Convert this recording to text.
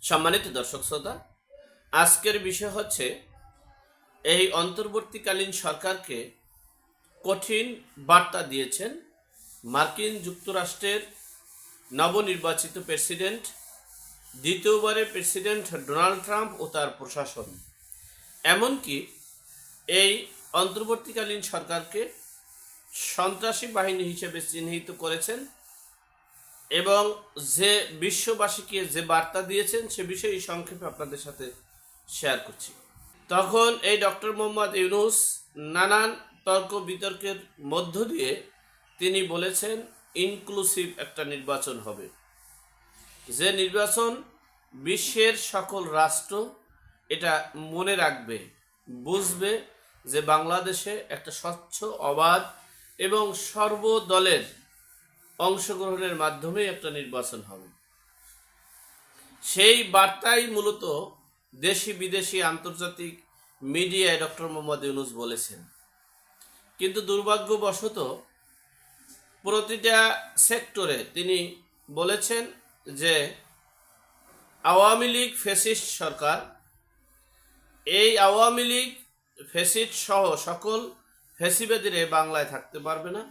সম্মানিত দর্শক শ্রোতা, আজকের বিষয় হচ্ছে এই অন্তর্বর্তীকালীন সরকারকে কঠিন বার্তা দিয়েছেন মার্কিন যুক্তরাষ্ট্রের নবনির্বাচিত প্রেসিডেন্ট, দ্বিতীয়বারের প্রেসিডেন্ট ডোনাল্ড ট্রাম্প ও তার প্রশাসন। এমনকি এই অন্তর্বর্তীকালীন সরকারকে সন্ত্রাসী বাহিনী হিসেবে চিহ্নিত করেছেন এবং যে বিশ্ববাসীকে যে বার্তা দিয়েছেন সে বিষয়ে সংক্ষেপে আপনাদের সাথে শেয়ার করছি। তখন এই ডক্টর মোহাম্মদ ইউনূস নানান তর্ক বিতর্কের মধ্য দিয়ে তিনি বলেছেন ইনক্লুসিভ একটা নির্বাচন হবে, যে নির্বাচন বিশ্বের সকল রাষ্ট্র এটা মনে রাখবে, বুঝবে যে বাংলাদেশে একটা স্বচ্ছ, অবাধ এবং সর্বদলের অংশগ্রহণের মাধ্যমে একটা নির্বাচন হবে। সেই বার্তাই মূলত দেশি বিদেশি আন্তর্জাতিক মিডিয়ায় ডক্টর মোহাম্মদ ইউনূস বলেছেন। কিন্তু দুর্ভাগ্যবশত প্রতিটা সেক্টরে তিনি বলেছেন যে আওয়ামী লীগ ফ্যাসিস্ট সরকার, এই আওয়ামী লীগ ফ্যাসিস্ট সহ সকল ফ্যাসিবাদীরা বাংলায় থাকতে পারবে না,